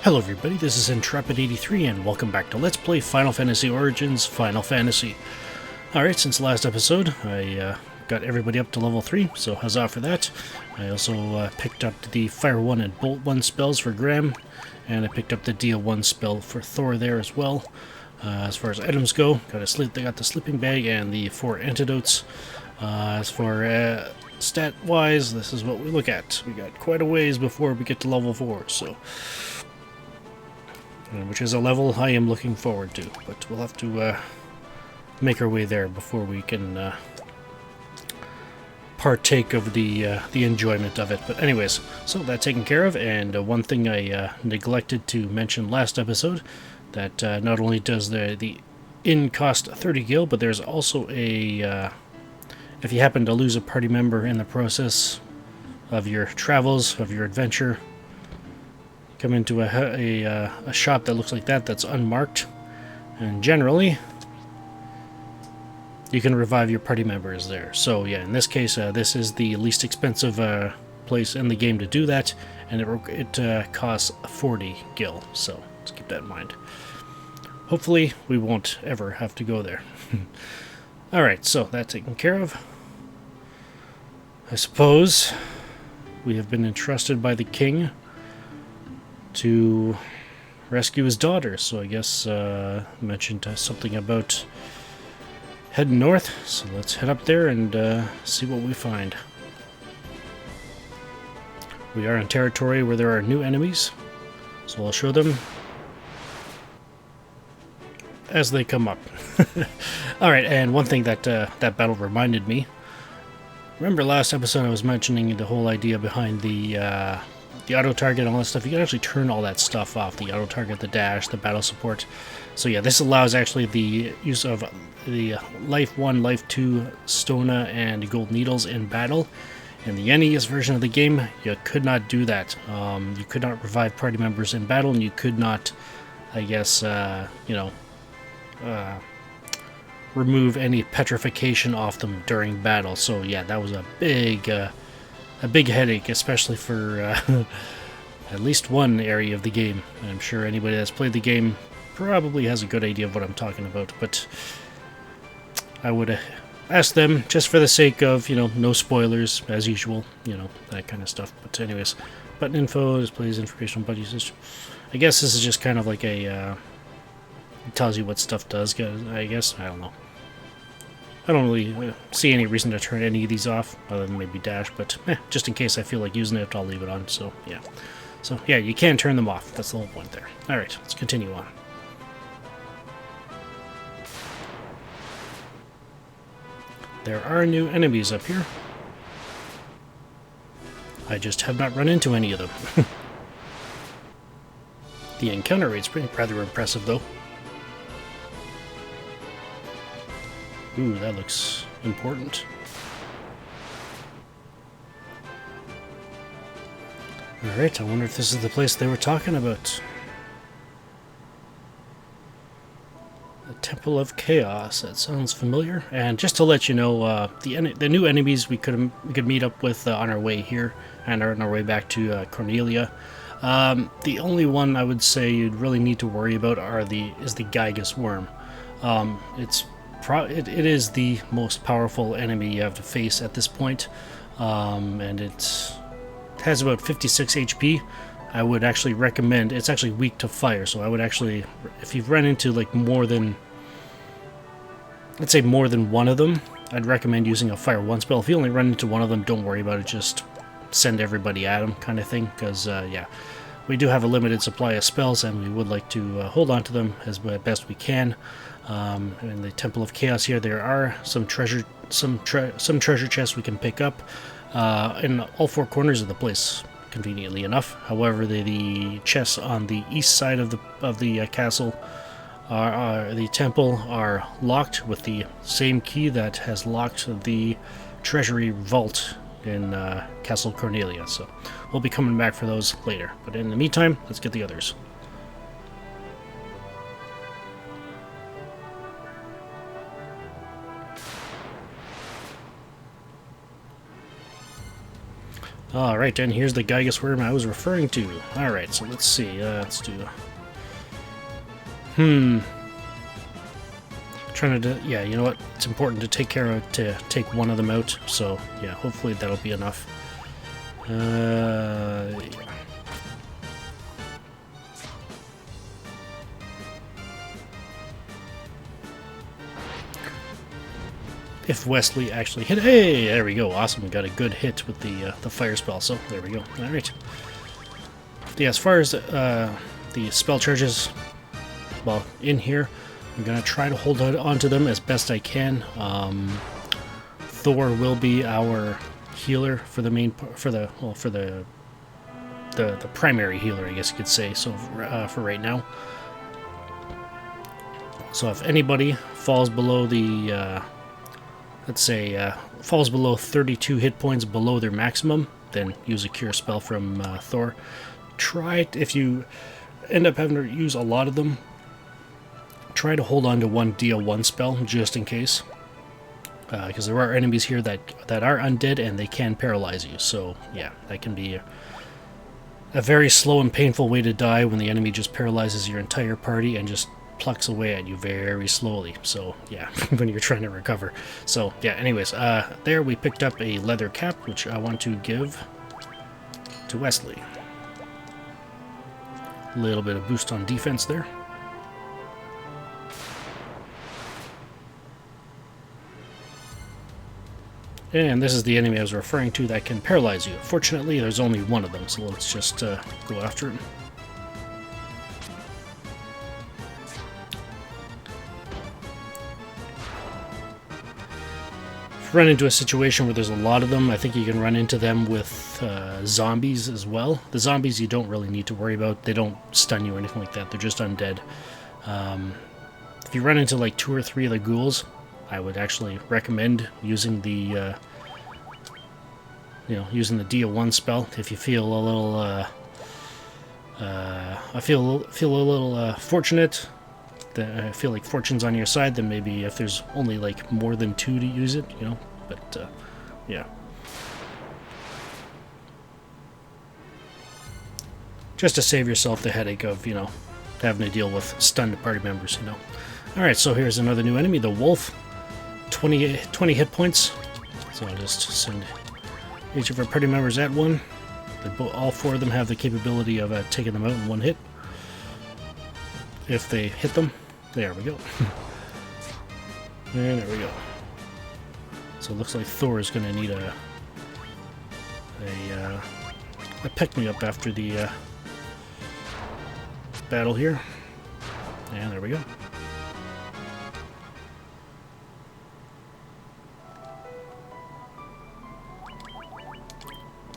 Hello everybody, this is Intrepid83 and welcome back to Let's Play Final Fantasy Origins Final Fantasy. Alright, since the last episode, I got everybody up to level 3, so huzzah for that. I also picked up the Fire 1 and Bolt 1 spells for Graham, and I picked up the Dia 1 spell for Thor there as well. As far as items go, they got the sleeping bag and the 4 antidotes. As for stat-wise, this is what we look at. We got quite a ways before we get to level 4, so... which is a level I am looking forward to, but we'll have to make our way there before we can partake of the enjoyment of it. But anyways, so that's taken care of, and one thing I neglected to mention last episode, that not only does the inn cost 30 gil, but there's also a, if you happen to lose a party member in the process of your travels, of your adventure, come into a shop that looks like that's unmarked, and generally you can revive your party members there. So yeah, in this case, this is the least expensive place in the game to do that, and it costs 40 gil, so let's keep that in mind. Hopefully we won't ever have to go there. Alright, so that's taken care of. I suppose we have been entrusted by the king to rescue his daughter, so I guess mentioned something about heading north, so let's head up there and see what we find. We are in territory where there are new enemies, so I'll show them as they come up. Alright, and one thing that that battle reminded me, remember last episode I was mentioning the whole idea behind the auto-target and all that stuff. You can actually turn all that stuff off. The auto-target, the dash, the battle support. So yeah, this allows actually the use of the Life 1, Life 2, Stona, and Gold Needles in battle. In the NES version of the game, you could not do that. You could not revive party members in battle, and you could not, I guess, remove any petrification off them during battle. So yeah, that was a big headache, especially for at least one area of the game. I'm sure anybody that's played the game probably has a good idea of what I'm talking about, but I would ask them, just for the sake of, no spoilers, as usual, that kind of stuff. But anyways, button info displays information on button usage. I guess this is just kind of like a, it tells you what stuff does, I guess. I don't know. I don't really see any reason to turn any of these off, other than maybe dash, but just in case I feel like using it, I'll leave it on, so yeah. So yeah, you can turn them off, that's the whole point there. Alright, let's continue on. There are new enemies up here. I just have not run into any of them. The encounter rate's rather impressive, though. Ooh, that looks important. Alright, I wonder if this is the place they were talking about. The Temple of Chaos, that sounds familiar. And just to let you know, the new enemies we could meet up with on our way here, and on our way back to Cornelia. The only one I would say you'd really need to worry about is the Gygus Worm. It is the most powerful enemy you have to face at this point, and it has about 56 HP. I would actually recommend, it's actually weak to fire, so I would actually, if you've run into like let's say more than one of them, I'd recommend using a Fire 1 spell. If you only run into one of them, don't worry about it, just send everybody at them kind of thing, because yeah, we do have a limited supply of spells, and we would like to hold on to them as best we can. In the Temple of Chaos here, there are some treasure chests we can pick up in all 4 corners of the place, conveniently enough. However, the chests on the east side of the castle, the temple, are locked with the same key that has locked the treasury vault in Castle Cornelia. So we'll be coming back for those later. But in the meantime, let's get the others. Alright, and here's the Gygus worm I was referring to. Alright, so let's see. Let's do... Trying to... Yeah, you know what? It's important to take one of them out. So, yeah, hopefully that'll be enough. Yeah. If Wesley actually hit... Hey, there we go. Awesome. We got a good hit with the fire spell. So, there we go. Alright. Yeah, as far as the spell charges, well, in here, I'm going to try to hold on to them as best I can. Thor will be our healer for the main... for the primary healer, I guess you could say, so for right now. So if anybody falls below the... let's say, falls below 32 hit points below their maximum, then use a cure spell from Thor. Try it, if you end up having to use a lot of them, try to hold on to one DO1 spell, just in case. Because there are enemies here that are undead, and they can paralyze you, so yeah, that can be a very slow and painful way to die when the enemy just paralyzes your entire party and just plucks away at you very slowly. So yeah, when you're trying to recover. So yeah, anyways, there we picked up a leather cap, which I want to give to Wesley. A little bit of boost on defense there. And this is the enemy I was referring to that can paralyze you. Fortunately, there's only one of them, so let's just go after him. If you run into a situation where there's a lot of them, I think you can run into them with zombies as well. The zombies you don't really need to worry about. They don't stun you or anything like that. They're just undead. If you run into like 2 or 3 of the ghouls, I would actually recommend using the using the DO1 spell if you feel a little I feel a little fortunate. I feel like fortune's on your side. Then maybe if there's only like more than 2 to use it, you know. But yeah, just to save yourself the headache of having to deal with stunned party members. All right, so here's another new enemy, the wolf. 20 hit points. So I'll just send each of our party members at one. All 4 of them have the capability of taking them out in 1 hit. If they hit them. There we go. And there we go. So it looks like Thor is going to need a pick-me-up after the battle here. And there we go.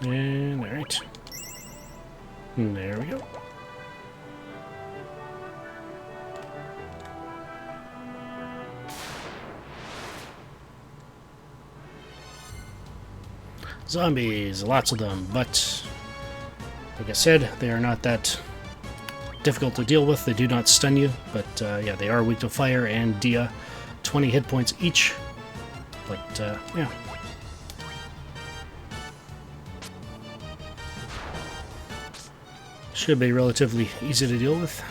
And alright. There we go. Zombies, lots of them, but like I said, they are not that difficult to deal with. They do not stun you, but yeah, they are weak to fire and Dia. 20 hit points each, but yeah. Should be relatively easy to deal with.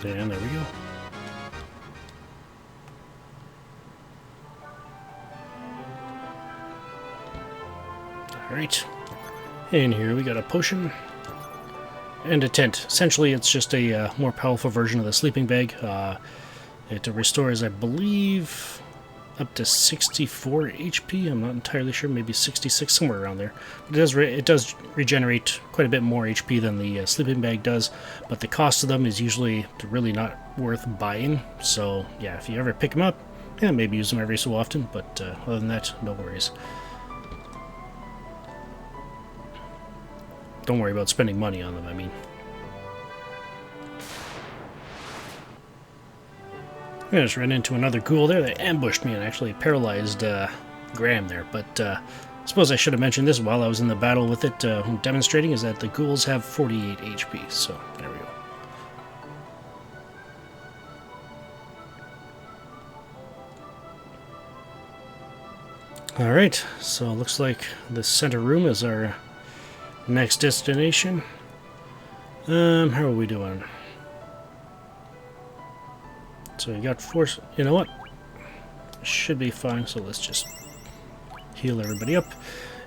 And there we go. Alright. And here we got a potion. And a tent. Essentially, it's just a more powerful version of the sleeping bag. It restores, I believe, up to 64 HP. I'm not entirely sure. Maybe 66, somewhere around there. But it does regenerate quite a bit more HP than the sleeping bag does. But the cost of them is usually really not worth buying. So, yeah, if you ever pick them up, yeah, maybe use them every so often. But other than that, no worries. Don't worry about spending money on them, I mean. I just ran into another ghoul there that ambushed me and actually paralyzed Graham there. But I suppose I should have mentioned this while I was in the battle with it, demonstrating is that the ghouls have 48 HP. So there we go. Alright, so it looks like the center room is our next destination. How are we doing? So we got four. You know what? Should be fine. So let's just heal everybody up.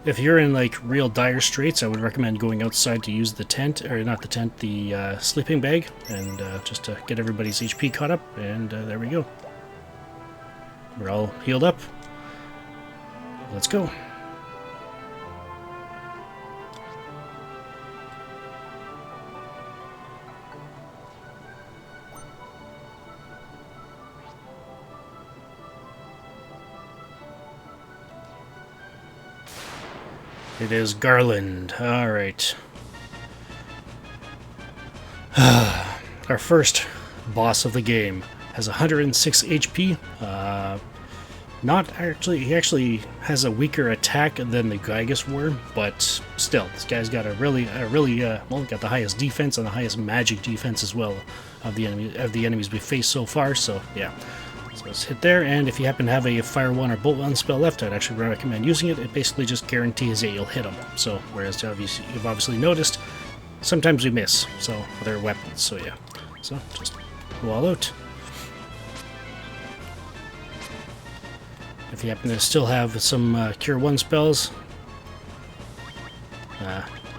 If you're in like real dire straits, I would recommend going outside to use the tent, or not the tent, the sleeping bag, and just to get everybody's HP caught up. And there we go. We're all healed up. Let's go. It is Garland. Alright. Our first boss of the game has 106 HP. Not actually, he actually has a weaker attack than the Gygus worm, but still, this guy's got well, got the highest defense and the highest magic defense as well of the enemies we faced so far. So yeah. So let's hit there, and if you happen to have a Fire 1 or Bolt 1 spell left, I'd actually recommend using it. It basically just guarantees that you'll hit them. So, whereas you've obviously noticed, sometimes we miss, so, with their weapons, so yeah. So, just go all out. If you happen to still have some Cure 1 spells,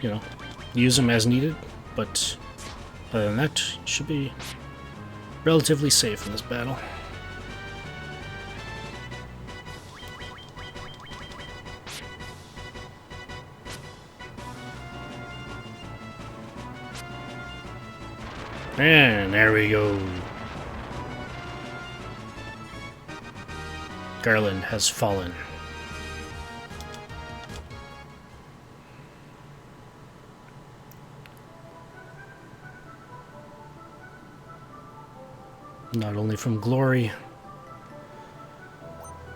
you know, use them as needed, but other than that, you should be relatively safe in this battle. And there we go. Garland has fallen. Not only from glory,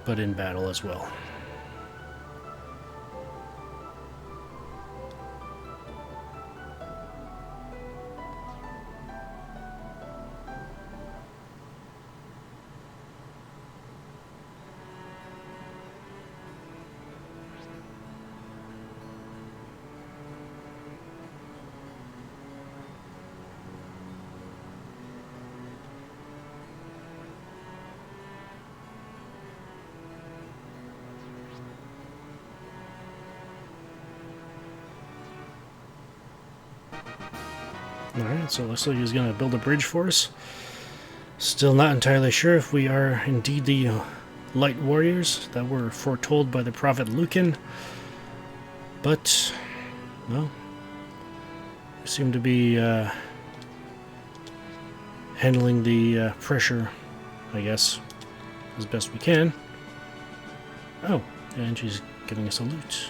but in battle as well. Alright, so it looks like he's going to build a bridge for us. Still not entirely sure if we are indeed the light warriors that were foretold by the prophet Lucan. But, well, we seem to be handling the pressure, I guess, as best we can. Oh, and she's giving us a loot.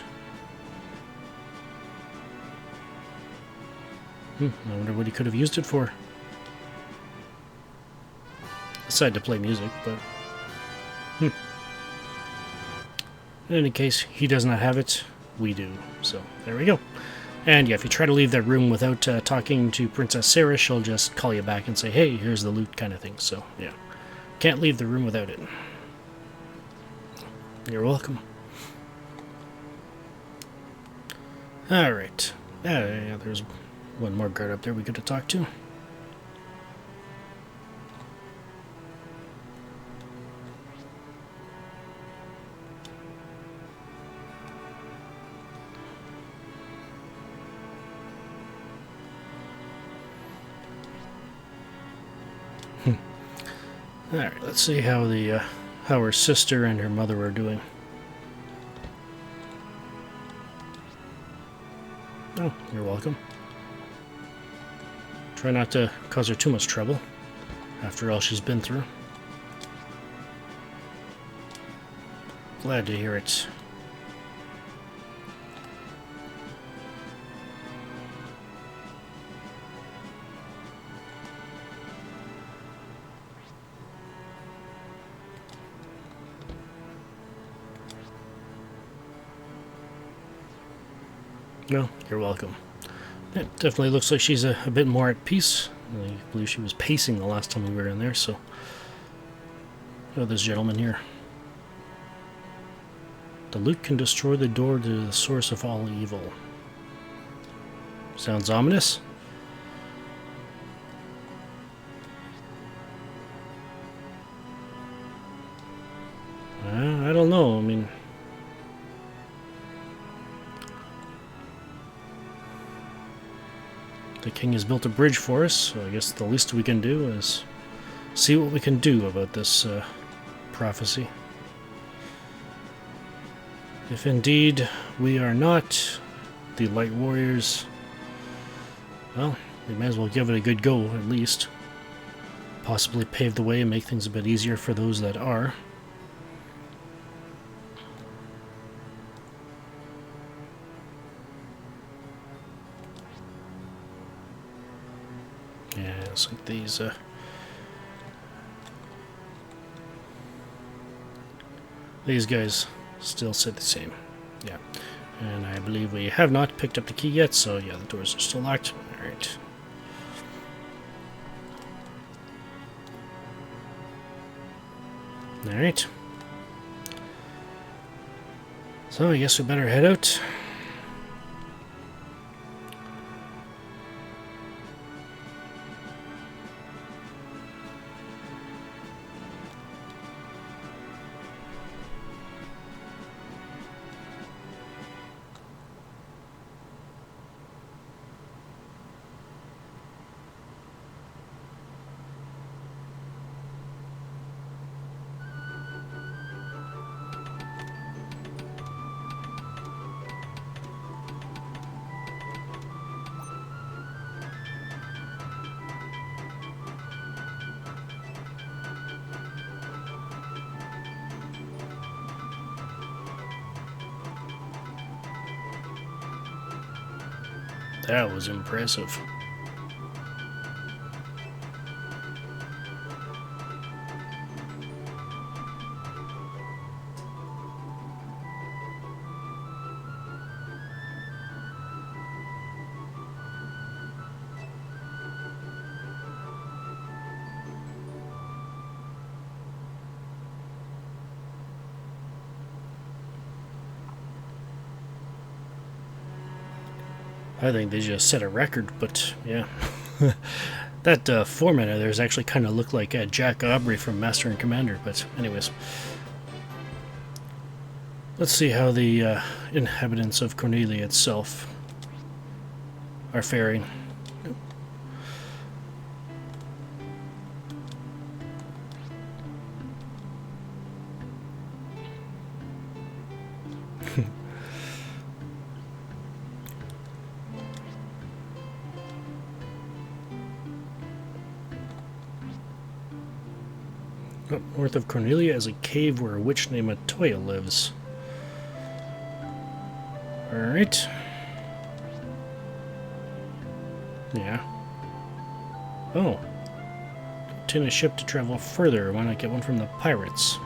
I wonder what he could have used it for. Aside to play music, but... In any case, he does not have it. We do. So, there we go. And yeah, if you try to leave that room without talking to Princess Sarah, she'll just call you back and say, hey, here's the loot kind of thing. So, yeah. Can't leave the room without it. You're welcome. Alright. Yeah, there's one more guard up there we got to talk to. Alright, let's see how how her sister and her mother are doing. Oh, you're welcome. Try not to cause her too much trouble after all she's been through. Glad to hear it. No, you're welcome. It definitely looks like she's a bit more at peace. I believe she was pacing the last time we were in there, so... Oh, this gentleman here. The loot can destroy the door to the source of all evil. Sounds ominous? I don't know, I mean... The king has built a bridge for us, so I guess the least we can do is see what we can do about this prophecy. If indeed we are not the light warriors, well, we may as well give it a good go, at least. Possibly pave the way and make things a bit easier for those that are. Yeah, it's like these guys still sit the same. Yeah. And I believe we have not picked up the key yet, so yeah, the doors are still locked. Alright. Alright. So I guess we better head out. That was impressive. I think they just set a record, but yeah. That foreman there is actually kind of looked like Jack Aubrey from Master and Commander, but anyways. Let's see how the inhabitants of Cornelia itself are faring. Up north of Cornelia is a cave where a witch named Matoya lives. Alright. Yeah. Oh. Obtain a ship to travel further. Why not get one from the pirates?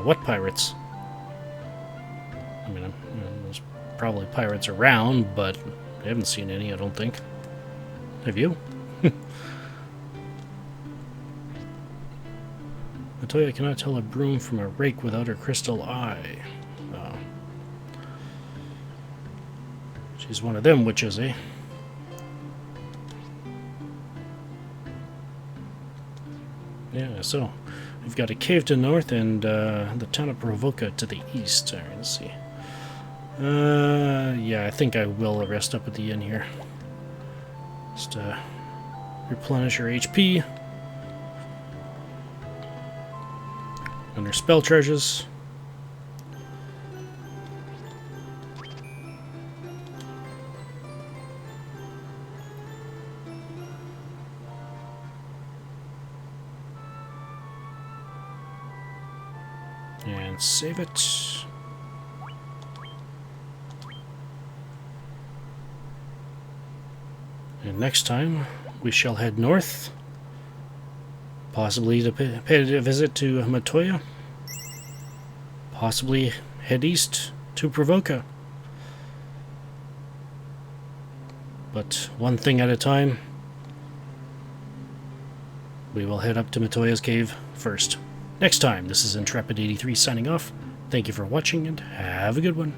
What pirates? I mean, there's probably pirates around, but I haven't seen any, I don't think. Have you? Matoya cannot tell a broom from a rake without her crystal eye. Oh. She's one of them witches, eh? Yeah, so we've got a cave to the north and the town of Provoca to the east. Alright, let's see. Yeah, I think I will rest up at the inn here. Just replenish her HP. Under spell charges. And save it. And next time we shall head north. Possibly to pay a visit to Matoya. Possibly head east to Provoca. But one thing at a time, we will head up to Matoya's cave first. Next time, this is Intrepid83 signing off. Thank you for watching, and have a good one.